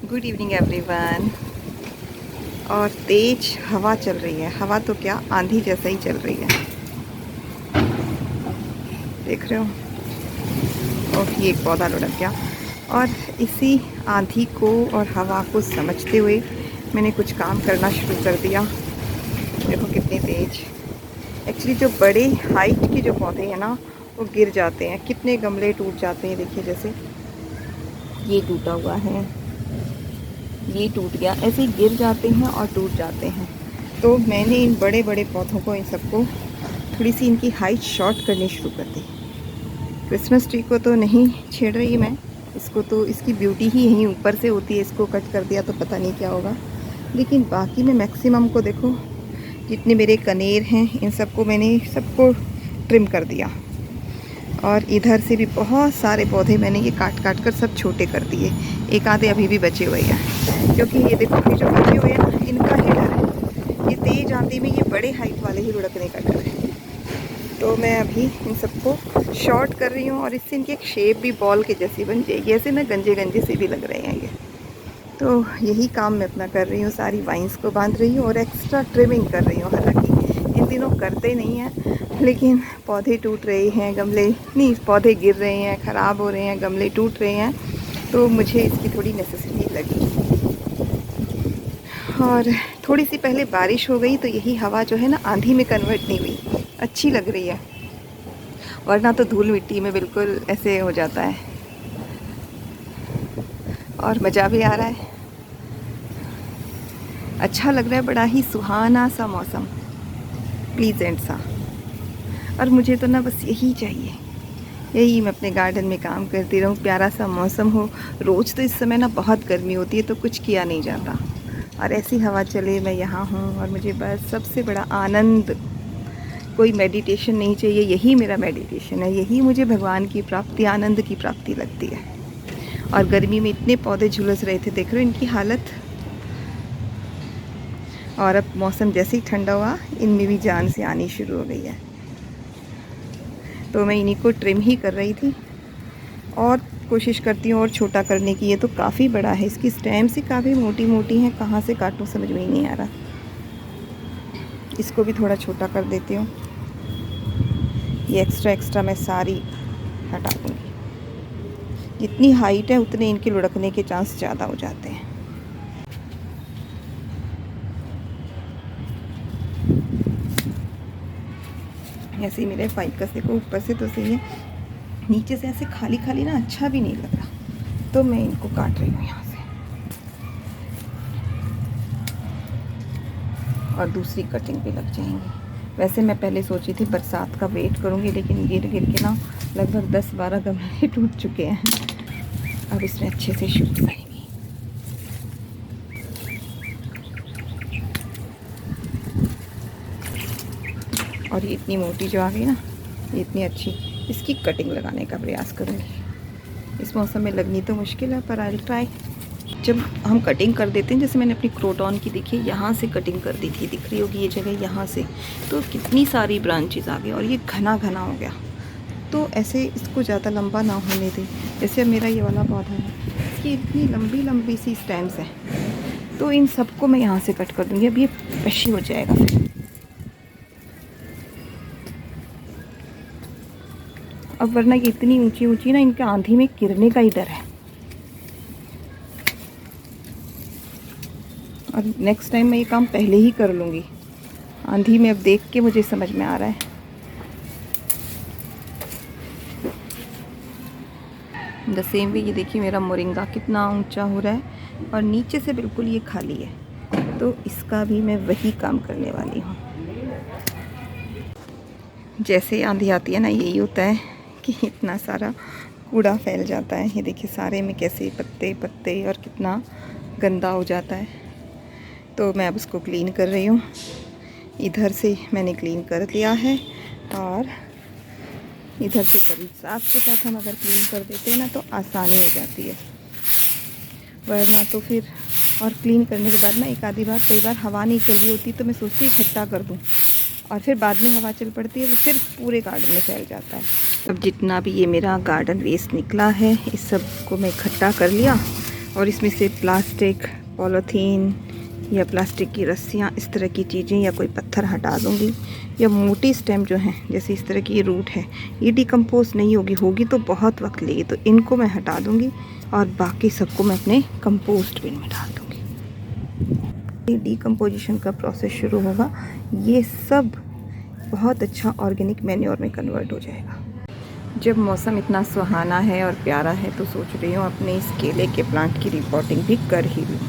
Good evening everyone. और तेज हवा चल रही है। हवा तो क्या, आंधी जैसा ही चल रही है। देख रहे हो। और ये एक पौधा लुढ़क गया। और इसी आंधी को और हवा को समझते हुए मैंने कुछ काम करना शुरू कर दिया। देखो कितनी तेज। एक्चुअली जो बड़े हाइट के जो पौधे हैं ना, वो गिर जाते हैं। कितने गमले टूट जाते हैं। देखिए जैसे ये टूटा हुआ है, ये टूट गया। ऐसे ही गिर जाते हैं और टूट जाते हैं। तो मैंने इन बड़े बड़े पौधों को, इन सबको थोड़ी सी इनकी हाइट शॉर्ट करनी शुरू कर दी। क्रिसमस ट्री को तो नहीं छेड़ रही मैं, इसको तो इसकी ब्यूटी ही यहीं ऊपर से होती है। इसको कट कर दिया तो पता नहीं क्या होगा। लेकिन बाकी में मैक्सिमम को देखो, जितने मेरे कनेर हैं इन सबको मैंने सबको ट्रिम कर दिया। और इधर से भी बहुत सारे पौधे मैंने ये काट काट कर सब छोटे कर दिए। एक आधे अभी भी बचे हुए हैं, क्योंकि ये देखो ये जो बचे हुए हैं ना, इनका ही डर है। ये तेज आंधी में ये बड़े हाइट वाले ही लुढ़कने का डर है। तो मैं अभी इन सबको शॉर्ट कर रही हूँ और इससे इनकी एक शेप भी बॉल के जैसी बन जाएगी। ऐसे ना गंजे गंजे से भी लग रहे हैं ये। तो यही काम मैं अपना कर रही हूँ। सारी वाइन्स को बांध रही हूँ और एक्स्ट्रा ट्रिमिंग कर रही हूँ। हालांकि इन दिनों करते नहीं हैं, लेकिन पौधे टूट रहे हैं, गमले नहीं, पौधे गिर रहे हैं, ख़राब हो रहे हैं, गमले टूट रहे हैं, तो मुझे इसकी थोड़ी नेसेसिटी लगी। और थोड़ी सी पहले बारिश हो गई तो यही हवा जो है ना, आंधी में कन्वर्ट नहीं हुई, अच्छी लग रही है। वरना तो धूल मिट्टी में बिल्कुल ऐसे हो जाता है। और मज़ा भी आ रहा है, अच्छा लग रहा है। बड़ा ही सुहाना सा मौसम, प्लीजेंट सा। और मुझे तो ना बस यही चाहिए, यही मैं अपने गार्डन में काम करती रहूँ, प्यारा सा मौसम हो। रोज़ तो इस समय ना बहुत गर्मी होती है, तो कुछ किया नहीं जाता। और ऐसी हवा चले, मैं यहाँ हूँ और मुझे बस सबसे बड़ा आनंद, कोई मेडिटेशन नहीं चाहिए। यही मेरा मेडिटेशन है, यही मुझे भगवान की प्राप्ति, आनंद की प्राप्ति लगती है। और गर्मी में इतने पौधे झुलस रहे थे, देख रहे हो इनकी हालत। और अब मौसम जैसे ही ठंडा हुआ, इनमें भी जान से आनी शुरू हो गई है। तो मैं इन्हीं को ट्रिम ही कर रही थी और कोशिश करती हूँ और छोटा करने की। ये तो काफ़ी बड़ा है, इसकी स्टेम्स ही काफ़ी मोटी मोटी हैं। कहाँ से काटूँ समझ में ही नहीं आ रहा। इसको भी थोड़ा छोटा कर देती हूँ। ये एक्स्ट्रा मैं सारी हटा दूँगी। जितनी हाइट है उतने इनके लुढ़कने के चांस ज़्यादा हो जाते हैं। ऐसे ही मेरे फाइकस देखो, ऊपर से तो सही है, नीचे से ऐसे खाली खाली ना अच्छा भी नहीं लग रहा। तो मैं इनको काट रही हूँ यहाँ से। और दूसरी कटिंग पे लग जाएंगी। वैसे मैं पहले सोची थी बरसात का वेट करूँगी, लेकिन गिर गिर के ना लगभग 10-12 गमले टूट चुके हैं। अब इसमें अच्छे से शूट करेंगी। और ये इतनी मोटी जो आ गई ना, ये इतनी अच्छी, इसकी कटिंग लगाने का प्रयास करूँगी। इस मौसम में लगनी तो मुश्किल है, पर आई विल ट्राई। जब हम कटिंग कर देते हैं, जैसे मैंने अपनी क्रोटॉन की देखिए यहाँ से कटिंग कर दी थी, दिख रही होगी ये जगह यहाँ से, तो कितनी सारी ब्रांचेस आ गई और ये घना घना हो गया। तो ऐसे इसको ज़्यादा लंबा ना होने दें। जैसे अब मेरा ये वाला पौधा है, इसकी इतनी लंबी लंबी सी स्टेम्स हैं, तो इन सबको मैं यहाँ से कट कर दूँगी। अब ये पशी हो जाएगा फिर। अब वरना ये इतनी ऊंची ऊंची ना, इनके आंधी में गिरने का ही डर है। और नेक्स्ट टाइम मैं ये काम पहले ही कर लूँगी। आंधी में अब देख के मुझे समझ में आ रहा है। द सेम वे ये देखिए मेरा मोरिंगा कितना ऊंचा हो रहा है और नीचे से बिल्कुल ये खाली है। तो इसका भी मैं वही काम करने वाली हूँ। जैसे आंधी आती है ना, यही होता है कि इतना सारा कूड़ा फैल जाता है। ये देखिए सारे में कैसे पत्ते पत्ते और कितना गंदा हो जाता है। तो मैं अब उसको क्लीन कर रही हूँ। इधर से मैंने क्लीन कर लिया है और इधर से कभी साथ के साथ हम अगर क्लीन कर देते हैं ना, तो आसानी हो जाती है। वरना तो फिर, और क्लीन करने के बाद ना एक आधी बार, कई बार हवा नहीं चल रही होती, तो मैं सोचती हूँ इकट्ठा कर दूँ, और फिर बाद में हवा चल पड़ती है तो फिर पूरे गार्डन में फैल जाता है। अब जितना भी ये मेरा गार्डन वेस्ट निकला है, इस सब को मैं इकट्ठा कर लिया और इसमें से प्लास्टिक, पॉलीथीन या प्लास्टिक की रस्सियाँ, इस तरह की चीज़ें या कोई पत्थर हटा दूँगी। या मोटी स्टेम जो हैं, जैसे इस तरह की ये रूट है, ये डिकम्पोज नहीं होगी तो बहुत वक्त लेगी, तो इनको मैं हटा दूँगी और बाकी सबको मैं अपने कंपोस्ट बिन में डाल दूँगी। डिकम्पोजिशन का प्रोसेस शुरू होगा, ये सब बहुत अच्छा ऑर्गेनिक मैन्योर में कन्वर्ट हो जाएगा। जब मौसम इतना सुहाना है और प्यारा है तो सोच रही हूँ अपने इस केले के प्लांट की रिपोर्टिंग भी कर ही लूँ।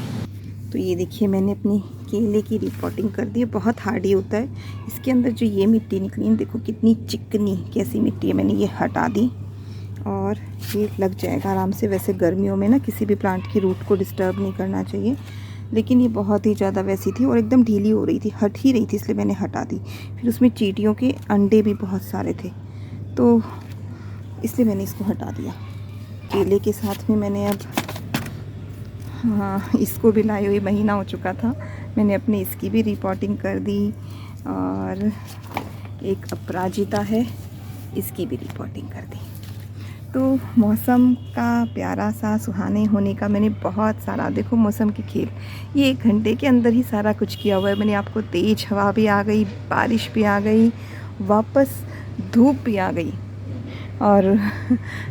तो ये देखिए मैंने अपनी केले की रिपोर्टिंग कर दी है। बहुत हार्डी होता है, इसके अंदर जो ये मिट्टी निकली है देखो कितनी चिकनी कैसी मिट्टी है, मैंने ये हटा दी और ये लग जाएगा आराम से। वैसे गर्मियों में ना किसी भी प्लांट की रूट को डिस्टर्ब नहीं करना चाहिए, लेकिन ये बहुत ही ज़्यादा वैसी थी और एकदम ढीली हो रही थी, हट ही रही थी, इसलिए मैंने हटा दी। फिर उसमें चींटियों के अंडे भी बहुत सारे थे तो इसलिए मैंने इसको हटा दिया। केले के साथ में मैंने अब इसको भी लाए हुए महीना हो चुका था, मैंने अपने इसकी भी रिपोर्टिंग कर दी और एक अपराजिता है, इसकी भी रिपोर्टिंग कर दी। तो मौसम का प्यारा सा सुहाने होने का मैंने बहुत सारा, देखो मौसम की खेल, ये 1 घंटे के अंदर ही सारा कुछ किया हुआ है मैंने। आपको तेज़ हवा भी आ गई, बारिश भी आ गई, वापस धूप भी आ गई और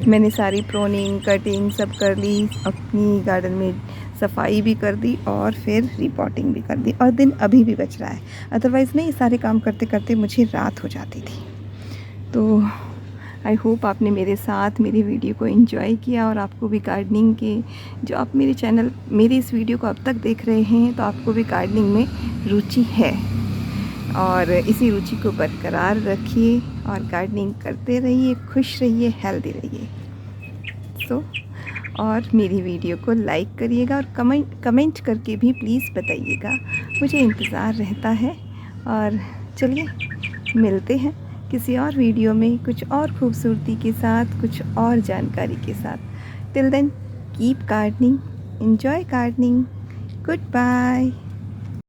मैंने सारी प्रोनिंग कटिंग सब कर ली, अपनी गार्डन में सफाई भी कर दी और फिर रिपोर्टिंग भी कर दी। और दिन अभी भी बच रहा है, अदरवाइज़ नहीं, ये सारे काम करते करते मुझे रात हो जाती थी। तो आई होप आपने मेरे साथ मेरी वीडियो को एंजॉय किया और आपको भी गार्डनिंग के, जो आप मेरे इस वीडियो को अब तक देख रहे हैं तो आपको भी गार्डनिंग में रुचि है और इसी रुचि को बरकरार रखिए और गार्डनिंग करते रहिए, खुश रहिए, हेल्दी रहिए। और मेरी वीडियो को लाइक करिएगा और कमेंट करके भी प्लीज़ बताइएगा, मुझे इंतज़ार रहता है। और चलिए मिलते हैं किसी और वीडियो में कुछ और खूबसूरती के साथ, कुछ और जानकारी के साथ। Till then keep gardening, enjoy gardening, good bye.